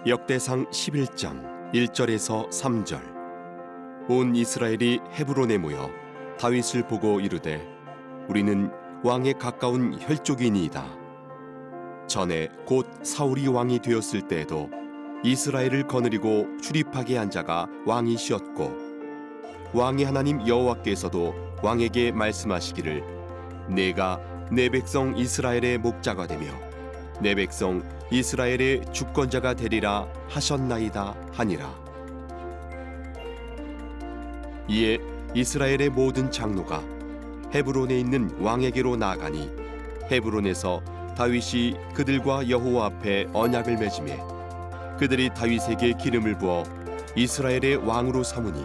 역대상 11장 1절에서 3절. 온 이스라엘이 헤브론에 모여 다윗을 보고 이르되 우리는 왕에 가까운 혈족이니이다. 전에 곧 사울이 왕이 되었을 때에도 이스라엘을 거느리고 출입하게 한 자가 왕이시었고 왕의 하나님 여호와께서도 왕에게 말씀하시기를 내가 내 백성 이스라엘의 목자가 되며 내 백성 이스라엘의 주권자가 되리라 하셨나이다 하니라. 이에 이스라엘의 모든 장로가 헤브론에 있는 왕에게로 나아가니 헤브론에서 다윗이 그들과 여호와 앞에 언약을 맺으매 그들이 다윗에게 기름을 부어 이스라엘의 왕으로 삼으니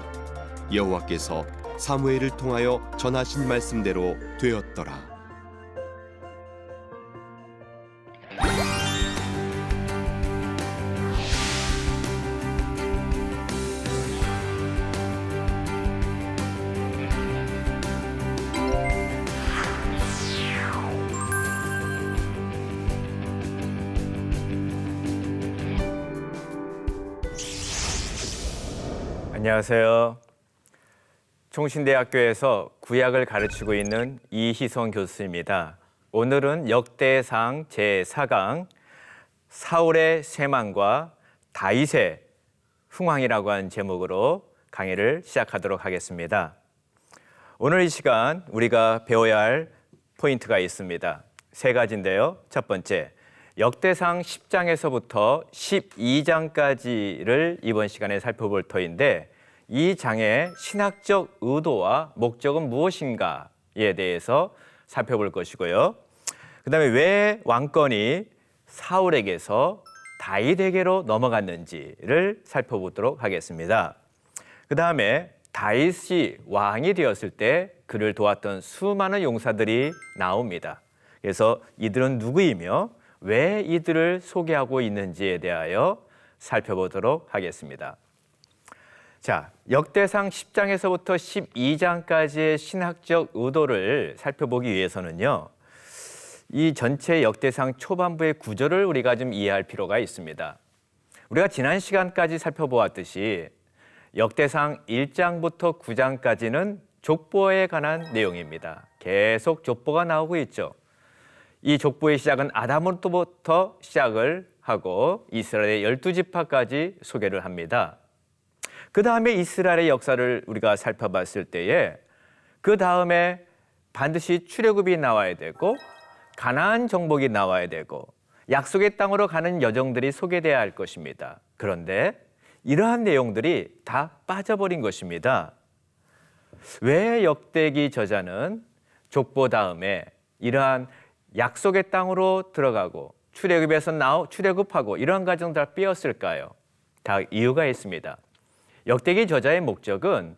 여호와께서 사무엘을 통하여 전하신 말씀대로 되었더라. 안녕하세요. 총신대학교에서 구약을 가르치고 있는 이희성 교수입니다. 오늘은 역대상 제4강 사울의 쇠망과 다윗의 흥왕이라고 하는 제목으로 강의를 시작하도록 하겠습니다. 오늘 이 시간 우리가 배워야 할 포인트가 있습니다. 세 가지인데요. 첫 번째, 역대상 10장에서부터 12장까지를 이번 시간에 살펴볼 터인데 이 장의 신학적 의도와 목적은 무엇인가에 대해서 살펴볼 것이고요. 그 다음에 왜 왕권이 사울에게서 다윗에게로 넘어갔는지를 살펴보도록 하겠습니다. 그 다음에 다윗이 왕이 되었을 때 그를 도왔던 수많은 용사들이 나옵니다. 그래서 이들은 누구이며 왜 이들을 소개하고 있는지에 대하여 살펴보도록 하겠습니다. 자, 역대상 10장에서부터 12장까지의 신학적 의도를 살펴보기 위해서는요, 이 전체 역대상 초반부의 구조를 우리가 좀 이해할 필요가 있습니다. 우리가 지난 시간까지 살펴보았듯이 역대상 1장부터 9장까지는 족보에 관한 내용입니다. 계속 족보가 나오고 있죠. 이 족보의 시작은 아담으로부터 시작을 하고 이스라엘의 12지파까지 소개를 합니다. 그 다음에 이스라엘의 역사를 우리가 살펴봤을 때에 그 다음에 반드시 출애굽이 나와야 되고 가나안 정복이 나와야 되고 약속의 땅으로 가는 여정들이 소개돼야 할 것입니다. 그런데 이러한 내용들이 다 빠져버린 것입니다. 왜 역대기 저자는 족보 다음에 이러한 약속의 땅으로 들어가고 출애굽에서 출애굽하고 이러한 과정 다 빼었을까요? 다 이유가 있습니다. 역대기 저자의 목적은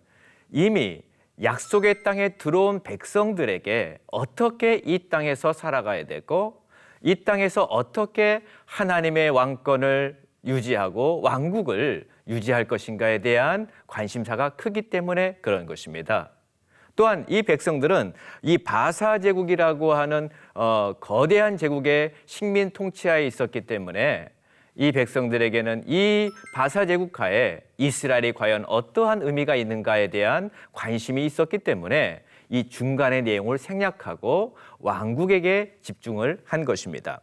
이미 약속의 땅에 들어온 백성들에게 어떻게 이 땅에서 살아가야 되고 이 땅에서 어떻게 하나님의 왕권을 유지하고 왕국을 유지할 것인가에 대한 관심사가 크기 때문에 그런 것입니다. 또한 이 백성들은 이 바사 제국이라고 하는 거대한 제국의 식민 통치하에 있었기 때문에 이 백성들에게는 이 바사 제국 하에 이스라엘이 과연 어떠한 의미가 있는가에 대한 관심이 있었기 때문에 이 중간의 내용을 생략하고 왕국에게 집중을 한 것입니다.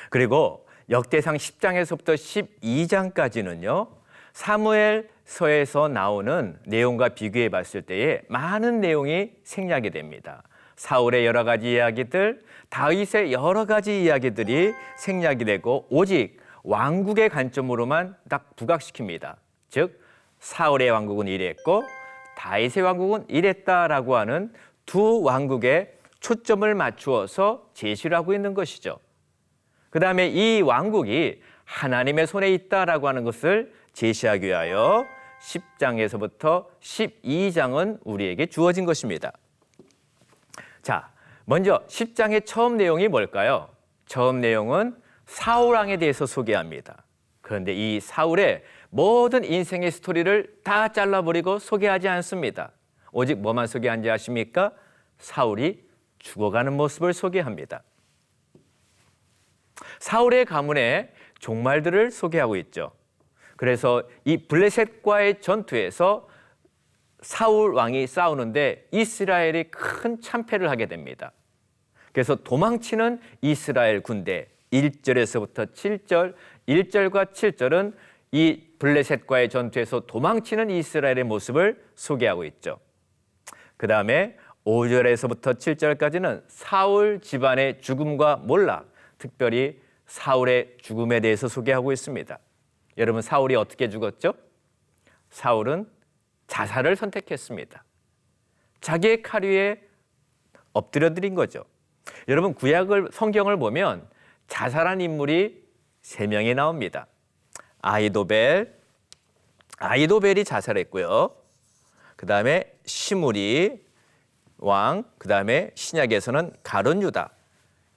그리고 역대상 10장에서부터 12장까지는요, 사무엘서에서 나오는 내용과 비교해 봤을 때에 많은 내용이 생략이 됩니다. 사울의 여러 가지 이야기들, 다윗의 여러 가지 이야기들이 생략이 되고 오직 왕국의 관점으로만 딱 부각시킵니다. 즉 사울의 왕국은 이랬고 다윗의 왕국은 이랬다라고 하는 두 왕국에 초점을 맞추어서 제시를 하고 있는 것이죠. 그 다음에 이 왕국이 하나님의 손에 있다라고 하는 것을 제시하기 위하여 10장에서부터 12장은 우리에게 주어진 것입니다. 자, 먼저 10장의 처음 내용이 뭘까요? 처음 내용은 사울왕에 대해서 소개합니다. 그런데 이 사울의 모든 인생의 스토리를 다 잘라버리고 소개하지 않습니다. 오직 뭐만 소개한지 아십니까? 사울이 죽어가는 모습을 소개합니다. 사울의 가문에 종말들을 소개하고 있죠. 그래서 이 블레셋과의 전투에서 사울 왕이 싸우는데 이스라엘이 큰 참패를 하게 됩니다. 그래서 도망치는 이스라엘 군대 1절에서부터 7절, 1절과 7절은 이 블레셋과의 전투에서 도망치는 이스라엘의 모습을 소개하고 있죠. 그 다음에 5절에서부터 7절까지는 사울 집안의 죽음과 몰락, 특별히 사울의 죽음에 대해서 소개하고 있습니다. 여러분, 사울이 어떻게 죽었죠? 사울은 자살을 선택했습니다. 자기의 칼 위에 엎드려드린 거죠. 여러분, 성경을 보면 자살한 인물이 3명이 나옵니다. 아히도벨이 자살했고요. 그 다음에 시므리 왕, 그 다음에 신약에서는 가룟 유다,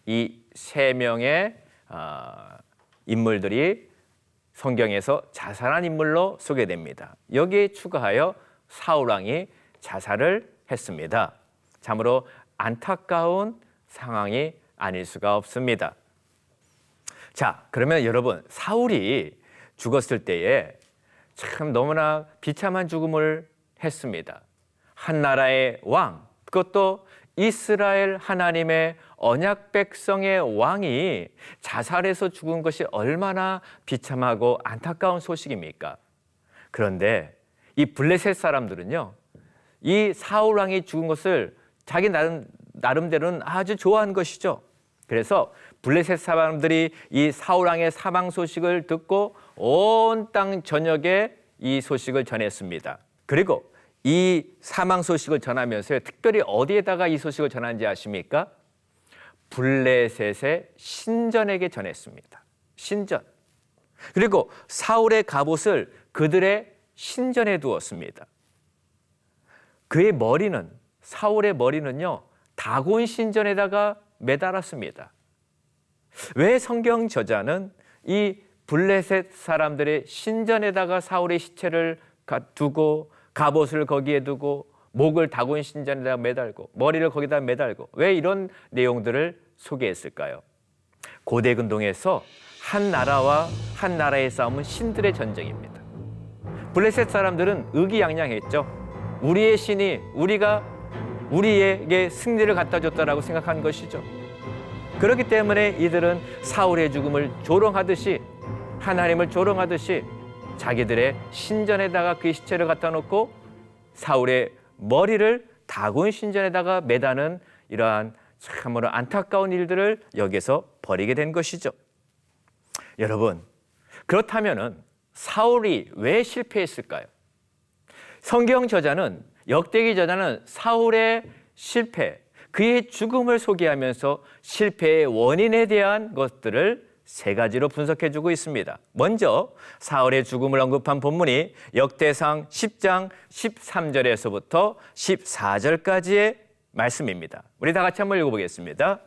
이 3명의 인물들이 성경에서 자살한 인물로 소개됩니다. 여기에 추가하여 사울 왕이 자살을 했습니다. 참으로 안타까운 상황이 아닐 수가 없습니다. 자, 그러면 여러분, 사울이 죽었을 때에 참 너무나 비참한 죽음을 했습니다. 한 나라의 왕, 그것도 이스라엘 하나님의 언약 백성의 왕이 자살해서 죽은 것이 얼마나 비참하고 안타까운 소식입니까? 그런데 이 블레셋 사람들은요, 이 사울 왕이 죽은 것을 자기 나름대로는 아주 좋아한 것이죠. 그래서 블레셋 사람들이 이 사울 왕의 사망 소식을 듣고 온 땅 전역에 이 소식을 전했습니다. 그리고 이 사망 소식을 전하면서 특별히 어디에다가 이 소식을 전하는지 아십니까? 블레셋의 신전에게 전했습니다. 신전. 그리고 사울의 갑옷을 그들의 신전에 두었습니다. 그의 머리는, 사울의 머리는요, 다곤 신전에다가 매달았습니다. 왜 성경 저자는 이 블레셋 사람들의 신전에다가 사울의 시체를 두고 갑옷을 거기에 두고 목을 다곤 신전에다 매달고 머리를 거기다 매달고 왜 이런 내용들을 소개했을까요? 고대 근동에서 한 나라와 한 나라의 싸움은 신들의 전쟁입니다. 블레셋 사람들은 의기양양했죠. 우리의 신이 우리에게 승리를 갖다 줬다라고 생각한 것이죠. 그렇기 때문에 이들은 사울의 죽음을 조롱하듯이, 하나님을 조롱하듯이 자기들의 신전에다가 그의 시체를 갖다 놓고 사울의 머리를 다곤 신전에다가 매다는 이러한 참으로 안타까운 일들을 여기서 벌이게 된 것이죠. 여러분, 그렇다면은 사울이 왜 실패했을까요? 성경 저자는, 역대기 저자는 사울의 실패, 그의 죽음을 소개하면서 실패의 원인에 대한 것들을 3가지로 분석해주고 있습니다. 먼저 사울의 죽음을 언급한 본문이 역대상 10장 13절에서부터 14절까지의 말씀입니다. 우리 다 같이 한번 읽어보겠습니다.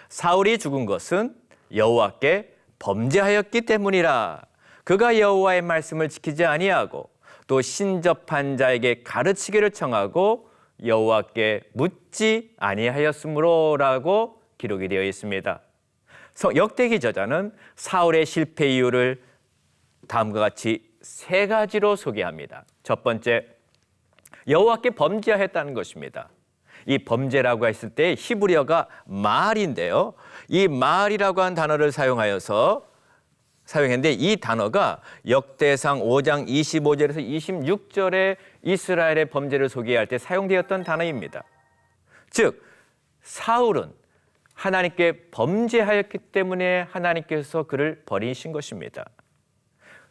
사울이 죽은 것은 여호와께 범죄하였기 때문이라. 그가 여호와의 말씀을 지키지 아니하고 또 신접한 자에게 가르치기를 청하고 여호와께 묻지 아니하였으므로라고 기록이 되어 있습니다. 역대기 저자는 사울의 실패 이유를 다음과 같이 3가지로 소개합니다. 첫 번째, 여호와께 범죄하였다는 것입니다. 이 범죄라고 했을 때 히브리어가 마알인데요. 이 마알이라고 한 단어를 사용했는데 이 단어가 역대상 5장 25절에서 26절에 이스라엘의 범죄를 소개할 때 사용되었던 단어입니다. 즉, 사울은 하나님께 범죄하였기 때문에 하나님께서 그를 버리신 것입니다.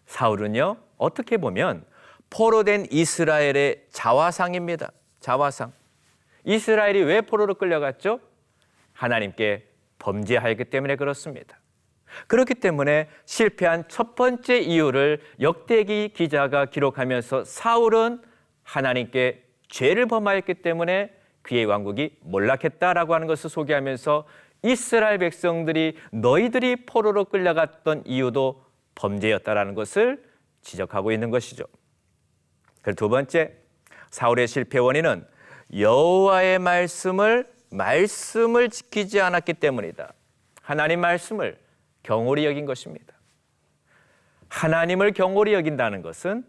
사울은요, 어떻게 보면 포로된 이스라엘의 자화상입니다. 자화상. 이스라엘이 왜 포로로 끌려갔죠? 하나님께 범죄하였기 때문에 그렇습니다. 그렇기 때문에 실패한 첫 번째 이유를 역대기 기자가 기록하면서 사울은 하나님께 죄를 범하였기 때문에 그의 왕국이 몰락했다라고 하는 것을 소개하면서 이스라엘 백성들이 너희들이 포로로 끌려갔던 이유도 범죄였다라는 것을 지적하고 있는 것이죠. 그리고 두 번째, 사울의 실패 원인은 여호와의 말씀을 지키지 않았기 때문이다. 하나님 말씀을 경홀히 여긴 것입니다. 하나님을 경홀히 여긴다는 것은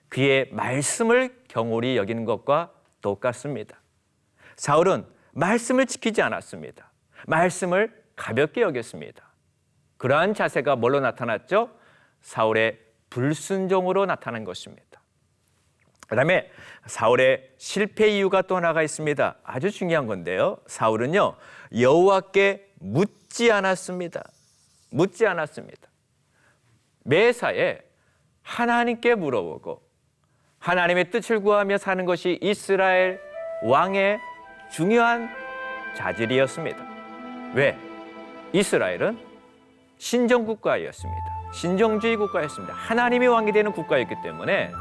그의 말씀을 경홀히 여기는 것과 똑같습니다. 사울은 말씀을 지키지 않았습니다. 말씀을 가볍게 여겼습니다. 그러한 자세가 뭘로 나타났죠? 사울의 불순종으로 나타난 것입니다. 그다음에 사울의 실패 이유가 또 하나가 있습니다. 아주 중요한 건데요. 사울은요, 여호와께 묻지 않았습니다. 묻지 않았습니다. 매사에 하나님께 물어보고 하나님의 뜻을 구하며 사는 것이 이스라엘 왕의 중요한 자질이었습니다. 왜? 이스라엘은 신정국가였습니다. 신정주의 국가였습니다. 하나님의 왕이 되는 국가였기 때문에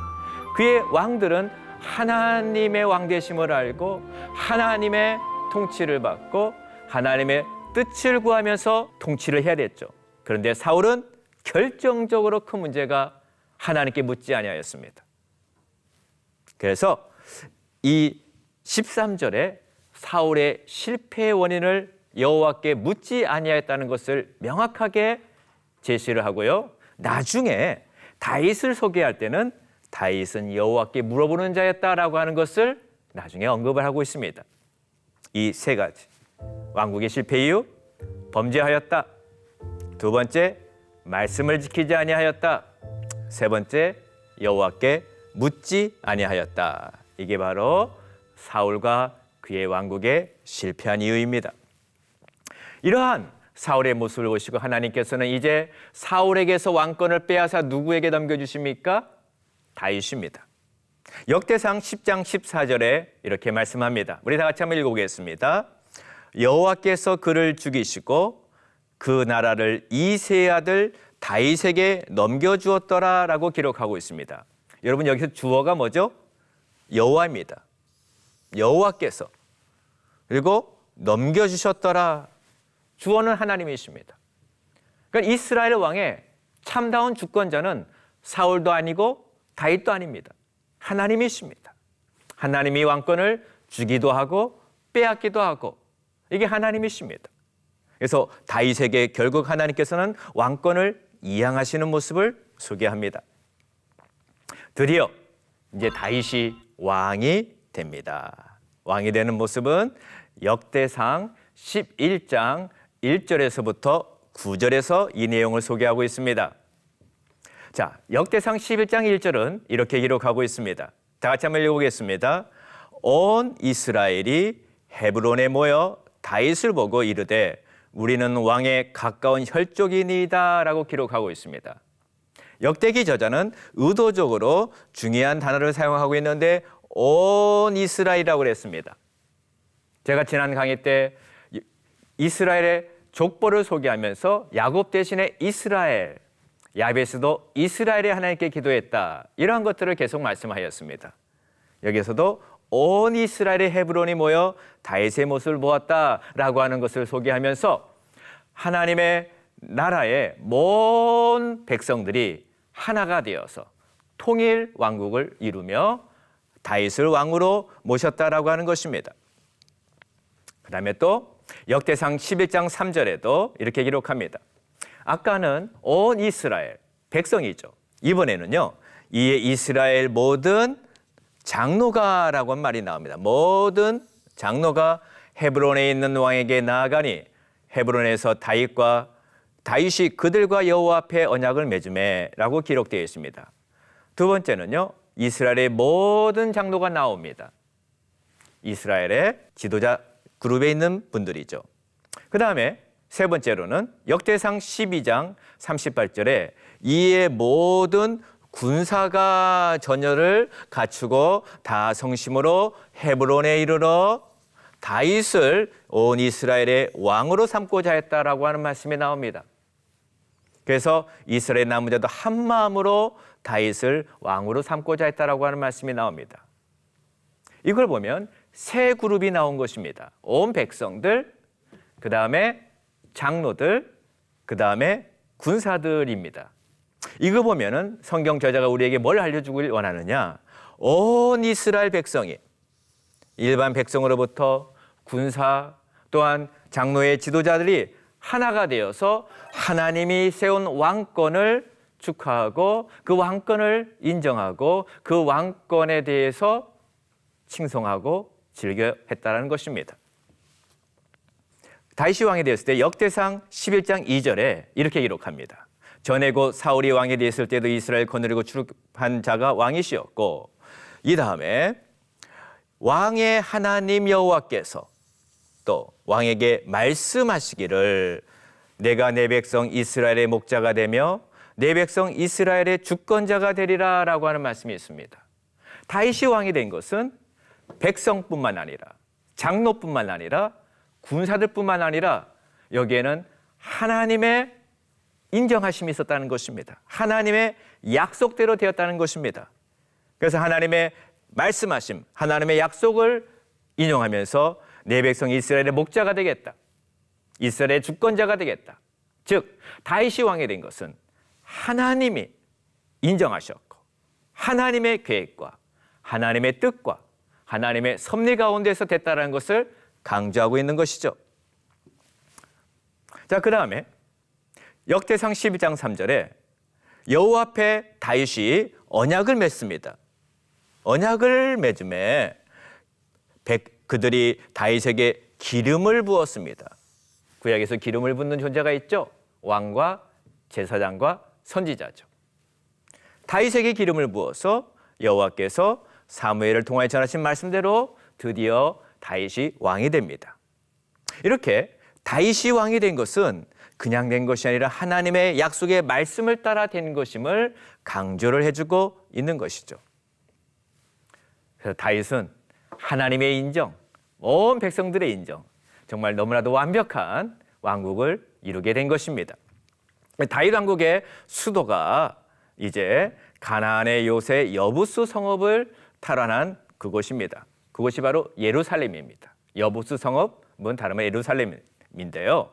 그의 왕들은 하나님의 왕되심을 알고 하나님의 통치를 받고 하나님의 뜻을 구하면서 통치를 해야 됐죠. 그런데 사울은 결정적으로 큰 문제가 하나님께 묻지 아니하였습니다. 그래서 이 13절에 사울의 실패의 원인을 여호와께 묻지 아니하였다는 것을 명확하게 제시를 하고요. 나중에 다윗을 소개할 때는 다윗은 여호와께 물어보는 자였다라고 하는 것을 나중에 언급을 하고 있습니다. 이 세 가지. 왕국의 실패 이유, 범죄하였다. 두 번째, 말씀을 지키지 아니하였다. 세 번째, 여호와께 묻지 아니하였다. 이게 바로 사울과 그의 왕국에 실패한 이유입니다. 이러한 사울의 모습을 보시고 하나님께서는 이제 사울에게서 왕권을 빼앗아 누구에게 넘겨주십니까? 다윗입니다. 역대상 10장 14절에 이렇게 말씀합니다. 우리 다 같이 한번 읽어보겠습니다. 여호와께서 그를 죽이시고 그 나라를 이새의 아들 다윗에게 넘겨주었더라 라고 기록하고 있습니다. 여러분 여기서 주어가 뭐죠? 여호와입니다. 여호와께서. 그리고 넘겨주셨더라. 주어는 하나님이십니다. 그러니까 이스라엘 왕의 참다운 주권자는 사울도 아니고 다윗도 아닙니다. 하나님이십니다. 하나님이 왕권을 주기도 하고 빼앗기도 하고 이게 하나님이십니다. 그래서 다윗에게 결국 하나님께서는 왕권을 이양하시는 모습을 소개합니다. 드디어 이제 다윗이 왕이 됩니다. 왕이 되는 모습은 역대상 11장 1절에서부터 9절에서 이 내용을 소개하고 있습니다. 자, 역대상 11장 1절은 이렇게 기록하고 있습니다. 다 같이 한번 읽어보겠습니다. 온 이스라엘이 헤브론에 모여 다윗을 보고 이르되 우리는 왕에 가까운 혈족이니이다 라고 기록하고 있습니다. 역대기 저자는 의도적으로 중요한 단어를 사용하고 있는데 온 이스라엘이라고 그랬습니다. 제가 지난 강의 때 이스라엘의 족보를 소개하면서 야곱 대신에 이스라엘, 야베스도 이스라엘의 하나님께 기도했다. 이러한 것들을 계속 말씀하였습니다. 여기서도 온 이스라엘의 헤브론이 모여 다윗의 모습을 보았다라고 하는 것을 소개하면서 하나님의 나라의 모든 백성들이 하나가 되어서 통일 왕국을 이루며 다윗을 왕으로 모셨다라고 하는 것입니다. 그 다음에 또 역대상 11장 3절에도 이렇게 기록합니다. 아까는 온 이스라엘 백성이죠. 이번에는요. 이에 이스라엘 모든 장로가라고 한 말이 나옵니다. 모든 장로가 헤브론에 있는 왕에게 나아가니 헤브론에서 다윗이 그들과 여호와 앞에 언약을 맺음에라고 기록되어 있습니다. 두 번째는요. 이스라엘의 모든 장로가 나옵니다. 이스라엘의 지도자 그룹에 있는 분들이죠. 그 다음에 세 번째로는 역대상 12장 38절에 이에 모든 군사가 전열을 갖추고 다 성심으로 헤브론에 이르러 다윗을 온 이스라엘의 왕으로 삼고자 했다라고 하는 말씀이 나옵니다. 그래서 이스라엘 남은 자도 한 마음으로 다윗을 왕으로 삼고자 했다라고 하는 말씀이 나옵니다. 이걸 보면 세 그룹이 나온 것입니다. 온 백성들, 그 다음에 장로들, 그 다음에 군사들입니다. 이거 보면은 성경 저자가 우리에게 뭘 알려주길 원하느냐? 온 이스라엘 백성이 일반 백성으로부터 군사 또한 장로의 지도자들이 하나가 되어서 하나님이 세운 왕권을 축하하고 그 왕권을 인정하고 그 왕권에 대해서 칭송하고 즐겨했다는 것입니다. 다윗이 왕이 되었을 때 역대상 11장 2절에 이렇게 기록합니다. 전에 곧 사울이 왕이 되었을 때도 이스라엘 거느리고 출입한 자가 왕이시었고, 이 다음에 왕의 하나님 여호와께서 또 왕에게 말씀하시기를 내가 내 백성 이스라엘의 목자가 되며 내 백성 이스라엘의 주권자가 되리라 라고 하는 말씀이 있습니다. 다윗이 왕이 된 것은 백성뿐만 아니라 장로뿐만 아니라 군사들뿐만 아니라 여기에는 하나님의 인정하심이 있었다는 것입니다. 하나님의 약속대로 되었다는 것입니다. 그래서 하나님의 말씀하심, 하나님의 약속을 인용하면서 내 백성 이스라엘의 목자가 되겠다. 이스라엘의 주권자가 되겠다. 즉 다윗이 왕이 된 것은 하나님이 인정하셨고 하나님의 계획과 하나님의 뜻과 하나님의 섭리 가운데서 됐다는 것을 강조하고 있는 것이죠. 자, 그 다음에 역대상 12장 3절에 여호와 앞에 다윗이 언약을 맺습니다. 언약을 맺음에 그들이 다윗에게 기름을 부었습니다. 구약에서 기름을 붓는 존재가 있죠. 왕과 제사장과 선지자죠. 다윗에게 기름을 부어서 여호와께서 사무엘을 통하여 전하신 말씀대로 드디어 다윗이 왕이 됩니다. 이렇게 다윗이 왕이 된 것은 그냥 된 것이 아니라 하나님의 약속의 말씀을 따라 된 것임을 강조를 해주고 있는 것이죠. 그래서 다윗은 하나님의 인정, 온 백성들의 인정, 정말 너무나도 완벽한 왕국을 이루게 된 것입니다. 다윗 왕국의 수도가 이제 가나안의 요새 여부스 성읍을 탈환한 그곳입니다. 그곳이 바로 예루살렘입니다. 여부스 성읍은 다름 아니라 예루살렘인데요.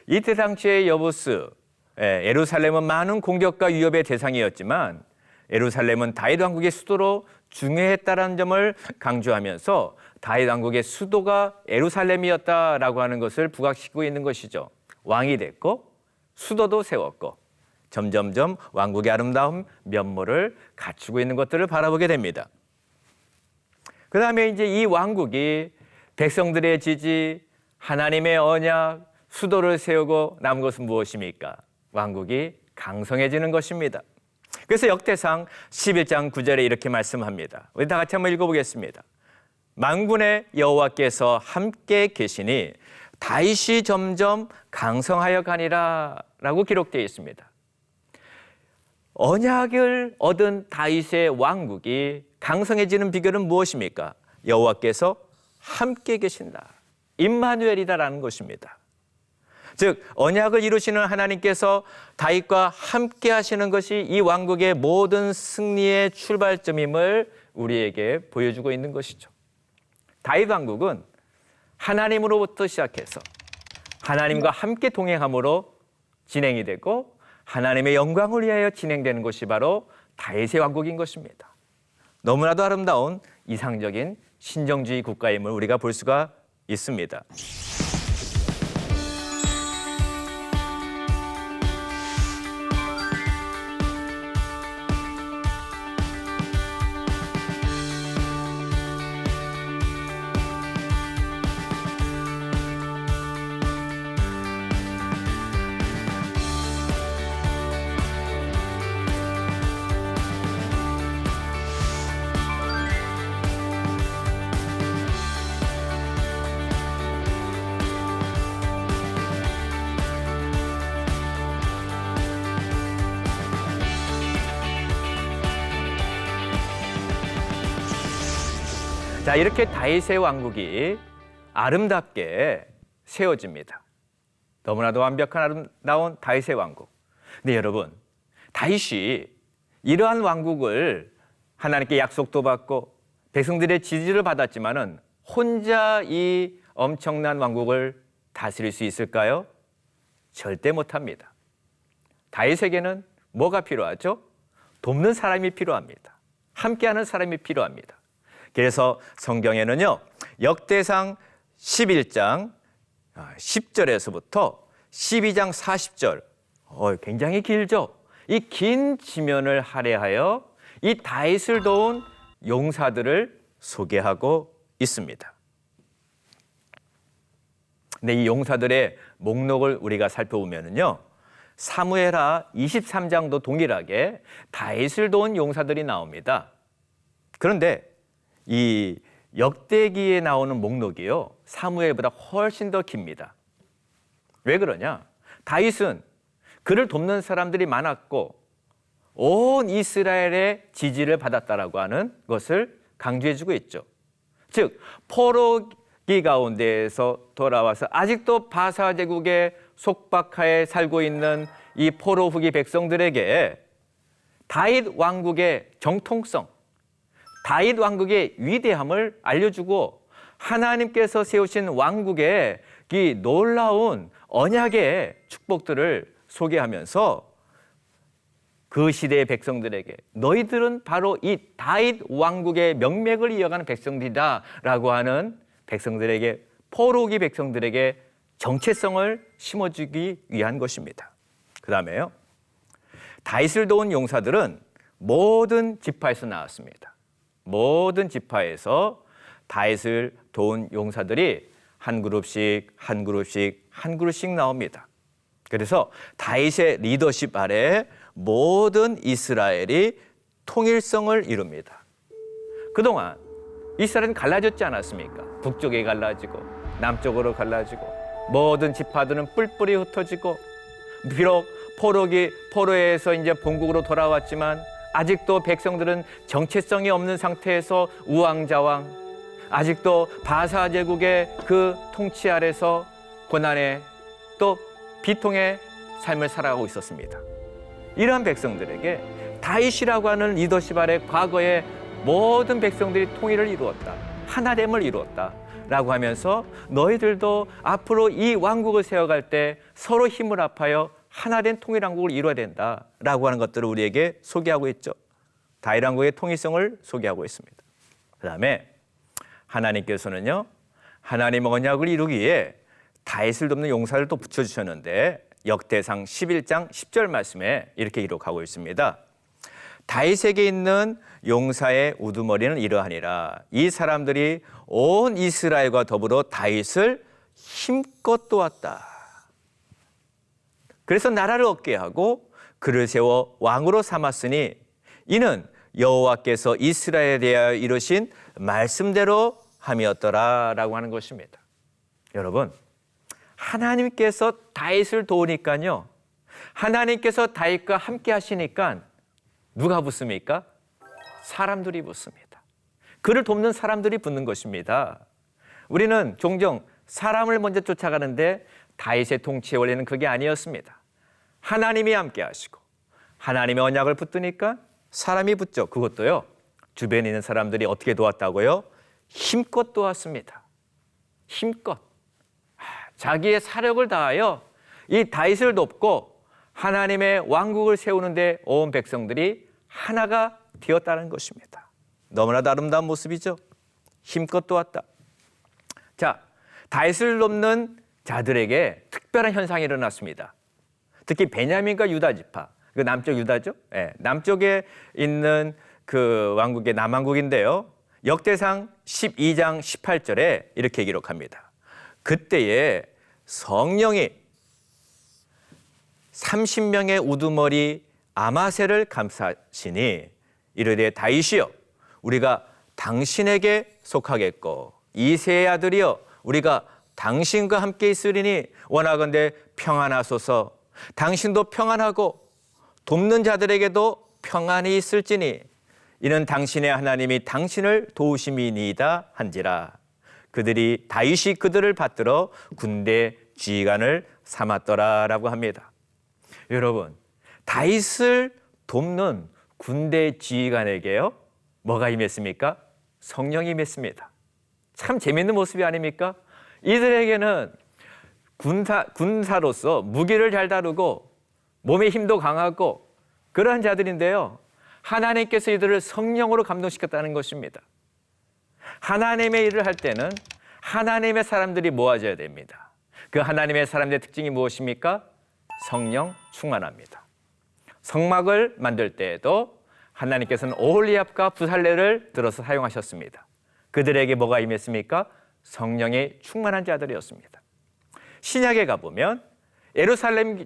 이때 당시의 여부스, 예루살렘은 많은 공격과 위협의 대상이었지만 예루살렘은 다윗 왕국의 수도로 중요했다는 점을 강조하면서 다윗 왕국의 수도가 예루살렘이었다라고 하는 것을 부각시키고 있는 것이죠. 왕이 됐고 수도도 세웠고 점점점 왕국의 아름다운 면모를 갖추고 있는 것들을 바라보게 됩니다. 그 다음에 이제 이 왕국이 백성들의 지지, 하나님의 언약, 수도를 세우고 남은 것은 무엇입니까? 왕국이 강성해지는 것입니다. 그래서 역대상 11장 9절에 이렇게 말씀합니다. 우리 다 같이 한번 읽어보겠습니다. 만군의 여호와께서 함께 계시니 다윗이 점점 강성하여 가니라 라고 기록되어 있습니다. 언약을 얻은 다윗의 왕국이 강성해지는 비결은 무엇입니까? 여호와께서 함께 계신다. 임마누엘이다라는 것입니다. 즉 언약을 이루시는 하나님께서 다윗과 함께 하시는 것이 이 왕국의 모든 승리의 출발점임을 우리에게 보여주고 있는 것이죠. 다윗 왕국은 하나님으로부터 시작해서 하나님과 함께 동행함으로 진행이 되고 하나님의 영광을 위하여 진행되는 것이 바로 다윗의 왕국인 것입니다. 너무나도 아름다운 이상적인 신정주의 국가임을 우리가 볼 수가 있습니다. 자, 이렇게 다윗의 왕국이 아름답게 세워집니다. 너무나도 완벽한 아름다운 다윗의 왕국. 근데 여러분, 다윗이 이러한 왕국을 하나님께 약속도 받고 백성들의 지지를 받았지만은 혼자 이 엄청난 왕국을 다스릴 수 있을까요? 절대 못합니다. 다윗에게는 뭐가 필요하죠? 돕는 사람이 필요합니다. 함께하는 사람이 필요합니다. 그래서 성경에는요, 역대상 11장 10절에서부터 12장 40절, 굉장히 길죠. 이 긴 지면을 할애하여 이 다윗을 도운 용사들을 소개하고 있습니다. 근데 이 용사들의 목록을 우리가 살펴보면요, 사무엘하 23장도 동일하게 다윗을 도운 용사들이 나옵니다. 그런데 이 역대기에 나오는 목록이요, 사무엘보다 훨씬 더 깁니다. 왜 그러냐? 다윗은 그를 돕는 사람들이 많았고 온 이스라엘의 지지를 받았다라고 하는 것을 강조해주고 있죠. 즉 포로기 가운데에서 돌아와서 아직도 바사 제국의 속박하에 살고 있는 이 포로 후기 백성들에게 다윗 왕국의 정통성, 다윗 왕국의 위대함을 알려주고 하나님께서 세우신 왕국의 이 놀라운 언약의 축복들을 소개하면서 그 시대의 백성들에게 너희들은 바로 이 다윗 왕국의 명맥을 이어가는 백성들이다라고 하는 백성들에게, 포로기 백성들에게 정체성을 심어주기 위한 것입니다. 그 다음에요, 다윗을 도운 용사들은 모든 지파에서 나왔습니다. 모든 지파에서 다윗을 도운 용사들이 한 그룹씩 한 그룹씩 한 그룹씩 나옵니다. 그래서 다윗의 리더십 아래 모든 이스라엘이 통일성을 이룹니다. 그동안 이스라엘은 갈라졌지 않았습니까? 북쪽에 갈라지고 남쪽으로 갈라지고 모든 지파들은 뿔뿔이 흩어지고, 비록 포로에서 이제 본국으로 돌아왔지만 아직도 백성들은 정체성이 없는 상태에서 우왕좌왕, 아직도 바사 제국의 그 통치 아래서 고난의 또 비통의 삶을 살아가고 있었습니다. 이러한 백성들에게 다윗이라고 하는 리더십 아래 과거에 모든 백성들이 통일을 이루었다, 하나됨을 이루었다 라고 하면서 너희들도 앞으로 이 왕국을 세워갈 때 서로 힘을 합하여 하나된 통일왕국을 이루어야 된다 라고 하는 것들을 우리에게 소개하고 있죠. 다윗 왕국의 통일성을 소개하고 있습니다. 그 다음에 하나님께서는요, 하나님 언약을 이루기 위해 다윗을 돕는 용사를 또 붙여주셨는데 역대상 11장 10절 말씀에 이렇게 기록하고 있습니다. 다윗에게 있는 용사의 우두머리는 이러하니라. 이 사람들이 온 이스라엘과 더불어 다윗을 힘껏 도왔다. 그래서 나라를 얻게 하고 그를 세워 왕으로 삼았으니 이는 여호와께서 이스라엘에 대하여 이루신 말씀대로 함이었더라라고 하는 것입니다. 여러분, 하나님께서 다윗을 도우니까요, 하나님께서 다윗과 함께 하시니까 누가 붙습니까? 사람들이 붙습니다. 그를 돕는 사람들이 붙는 것입니다. 우리는 종종 사람을 먼저 쫓아가는데 다윗의 통치의 원리는 그게 아니었습니다. 하나님이 함께 하시고 하나님의 언약을 붙드니까 사람이 붙죠. 그것도요, 주변에 있는 사람들이 어떻게 도왔다고요? 힘껏 도왔습니다. 힘껏. 자기의 사력을 다하여 이 다윗을 돕고 하나님의 왕국을 세우는데 온 백성들이 하나가 되었다는 것입니다. 너무나도 아름다운 모습이죠. 힘껏 도왔다. 자, 다윗을 돕는 자들에게 특별한 현상이 일어났습니다. 특히 베냐민과 유다 지파, 그 남쪽 유다죠. 네, 남쪽에 있는 그 왕국의 남왕국인데요. 역대상 12장 18절에 이렇게 기록합니다. 그때에 성령이 30명의 우두머리 아마새를 감싸시니 이르되 다윗이여 우리가 당신에게 속하겠고 이새의 아들이여 우리가 당신과 함께 있으리니 원하건대 평안하소서. 당신도 평안하고 돕는 자들에게도 평안이 있을지니 이는 당신의 하나님이 당신을 도우심이니이다 한지라. 그들이 다윗이 그들을 받들어 군대 지휘관을 삼았더라라고 합니다. 여러분, 다윗을 돕는 군대 지휘관에게요, 뭐가 임했습니까? 성령이 임했습니다. 참 재밌는 모습이 아닙니까? 이들에게는 군사로서 무기를 잘 다루고 몸의 힘도 강하고 그러한 자들인데요, 하나님께서 이들을 성령으로 감동시켰다는 것입니다. 하나님의 일을 할 때는 하나님의 사람들이 모아져야 됩니다. 그 하나님의 사람들의 특징이 무엇입니까? 성령 충만합니다. 성막을 만들 때에도 하나님께서는 오홀리압과 부살레를 들어서 사용하셨습니다. 그들에게 뭐가 임했습니까? 성령이 충만한 자들이었습니다. 신약에 가보면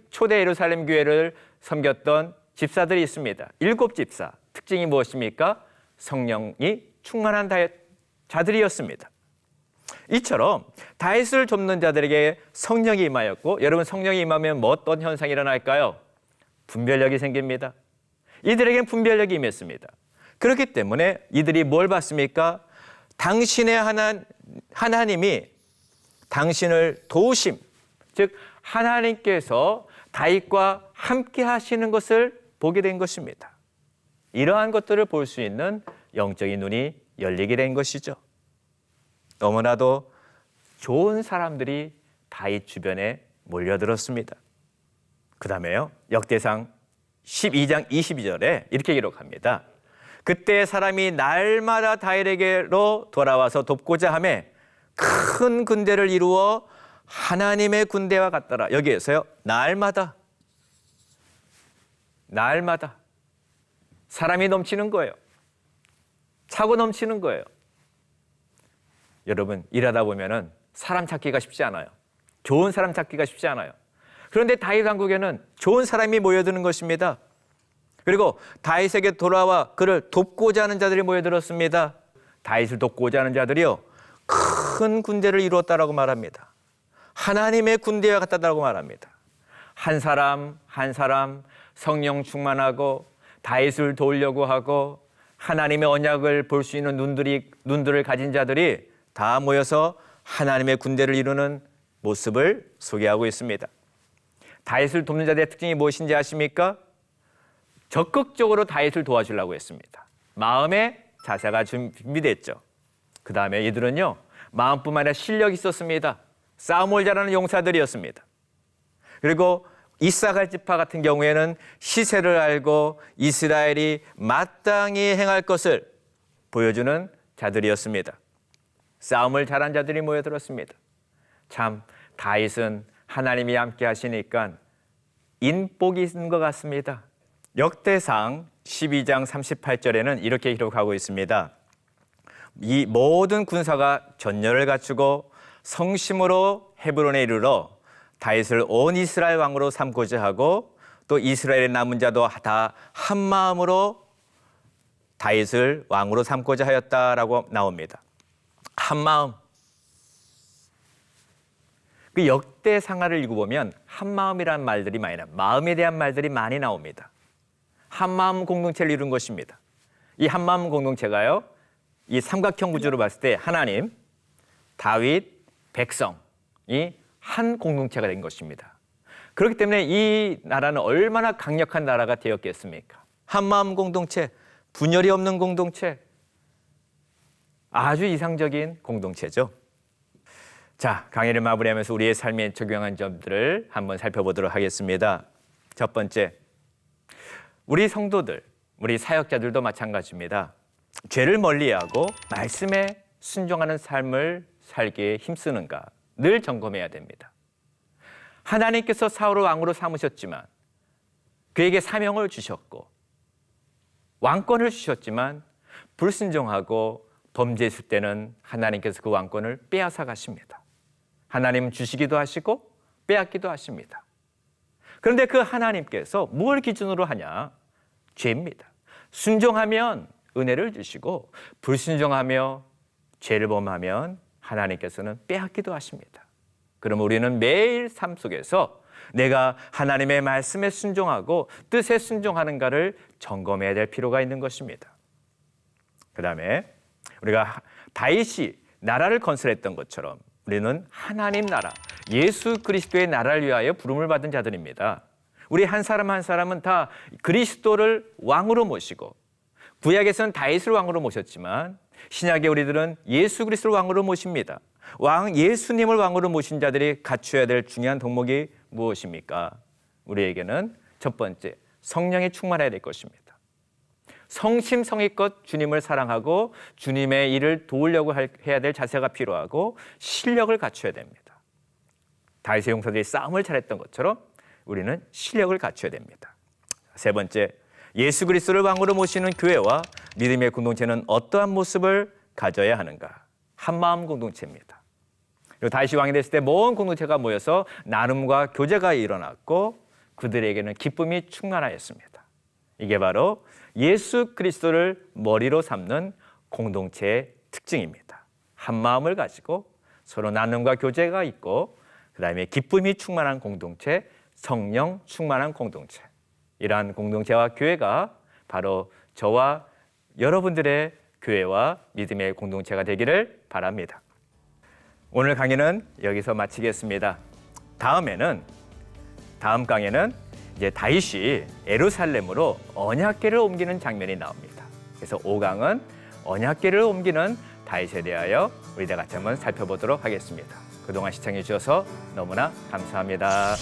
초대 예루살렘 교회를 섬겼던 집사들이 있습니다. 7집사. 특징이 무엇입니까? 성령이 충만한 자들이었습니다. 이처럼 다윗을 돕는 자들에게 성령이 임하였고, 여러분, 성령이 임하면 뭐 어떤 현상이 일어날까요? 분별력이 생깁니다. 이들에겐 분별력이 임했습니다. 그렇기 때문에 이들이 뭘 받습니까? 당신의 하나님이 당신을 도우심, 즉 하나님께서 다윗과 함께 하시는 것을 보게 된 것입니다. 이러한 것들을 볼 수 있는 영적인 눈이 열리게 된 것이죠. 너무나도 좋은 사람들이 다윗 주변에 몰려들었습니다. 그 다음에요, 역대상 12장 22절에 이렇게 기록합니다. 그때 사람이 날마다 다윗에게로 돌아와서 돕고자 하며 큰 군대를 이루어 하나님의 군대와 같더라. 여기에서요, 날마다 사람이 넘치는 거예요. 차고 넘치는 거예요. 여러분, 일하다 보면은 사람 찾기가 쉽지 않아요. 좋은 사람 찾기가 쉽지 않아요. 그런데 다윗 왕국에는 좋은 사람이 모여드는 것입니다. 그리고 다윗에게 돌아와 그를 돕고자 하는 자들이 모여들었습니다. 다윗을 돕고자 하는 자들이요, 큰 군대를 이루었다라고 말합니다. 하나님의 군대와 같다라고 말합니다. 한 사람 한 사람 성령 충만하고 다윗을 도우려고 하고 하나님의 언약을 볼 수 있는 눈들을 가진 자들이 다 모여서 하나님의 군대를 이루는 모습을 소개하고 있습니다. 다윗을 돕는 자들의 특징이 무엇인지 아십니까? 적극적으로 다윗을 도와주려고 했습니다. 마음의 자세가 준비됐죠. 그 다음에 이들은요, 마음뿐만 아니라 실력이 있었습니다. 싸움을 잘하는 용사들이었습니다. 그리고 이사갈 지파 같은 경우에는 시세를 알고 이스라엘이 마땅히 행할 것을 보여주는 자들이었습니다. 싸움을 잘한 자들이 모여들었습니다. 참, 다윗은 하나님이 함께 하시니까 인복이 있는 것 같습니다. 역대상 12장 38절에는 이렇게 기록하고 있습니다. 이 모든 군사가 전열을 갖추고 성심으로 헤브론에 이르러 다윗을 온 이스라엘 왕으로 삼고자 하고 또 이스라엘의 남은 자도 다 한 마음으로 다윗을 왕으로 삼고자 하였다라고 나옵니다. 한 마음. 그 역대상하를 읽어보면 한 마음이라는 말들이 많이 나옵니다. 마음에 대한 말들이 많이 나옵니다. 한 마음 공동체를 이룬 것입니다. 이 한 마음 공동체가요, 이 삼각형 구조로 봤을 때 하나님, 다윗, 백성이 한 공동체가 된 것입니다. 그렇기 때문에 이 나라는 얼마나 강력한 나라가 되었겠습니까? 한 마음 공동체, 분열이 없는 공동체, 아주 이상적인 공동체죠. 자, 강의를 마무리하면서 우리의 삶에 적용한 점들을 한번 살펴보도록 하겠습니다. 첫 번째, 우리 성도들, 우리 사역자들도 마찬가지입니다. 죄를 멀리하고 말씀에 순종하는 삶을 살기에 힘쓰는가 늘 점검해야 됩니다. 하나님께서 사울을 왕으로 삼으셨지만 그에게 사명을 주셨고 왕권을 주셨지만 불순종하고 범죄했을 때는 하나님께서 그 왕권을 빼앗아 가십니다. 하나님은 주시기도 하시고 빼앗기도 하십니다. 그런데 그 하나님께서 뭘 기준으로 하냐? 죄입니다. 순종하면 은혜를 주시고 불순종하며 죄를 범하면 하나님께서는 빼앗기도 하십니다. 그럼 우리는 매일 삶 속에서 내가 하나님의 말씀에 순종하고 뜻에 순종하는가를 점검해야 될 필요가 있는 것입니다. 그 다음에 우리가 다윗이 나라를 건설했던 것처럼 우리는 하나님 나라, 예수 그리스도의 나라를 위하여 부름을 받은 자들입니다. 우리 한 사람 한 사람은 다 그리스도를 왕으로 모시고 구약에서는 다윗을 왕으로 모셨지만 신약의 우리들은 예수 그리스도를 왕으로 모십니다. 왕 예수님을 왕으로 모신 자들이 갖춰야 될 중요한 덕목이 무엇입니까? 우리에게는 첫 번째, 성령이 충만해야 될 것입니다. 성심성의껏 주님을 사랑하고 주님의 일을 도우려고 해야 될 자세가 필요하고 실력을 갖춰야 됩니다. 다윗의 용사들이 싸움을 잘했던 것처럼 우리는 실력을 갖춰야 됩니다. 세 번째, 예수 그리스도를 왕으로 모시는 교회와 믿음의 공동체는 어떠한 모습을 가져야 하는가? 한마음 공동체입니다. 그리고 다윗이 왕이 됐을 때 모든 공동체가 모여서 나눔과 교제가 일어났고 그들에게는 기쁨이 충만하였습니다. 이게 바로 예수 그리스도를 머리로 삼는 공동체의 특징입니다. 한 마음을 가지고 서로 나눔과 교제가 있고 그다음에 기쁨이 충만한 공동체, 성령 충만한 공동체. 이러한 공동체와 교회가 바로 저와 여러분들의 교회와 믿음의 공동체가 되기를 바랍니다. 오늘 강의는 여기서 마치겠습니다. 다음 강에는 이제 다윗이 예루살렘으로 언약궤를 옮기는 장면이 나옵니다. 그래서 5강은 언약궤를 옮기는 다윗에 대하여 우리 다 같이 한번 살펴보도록 하겠습니다. 그동안 시청해 주셔서 너무나 감사합니다.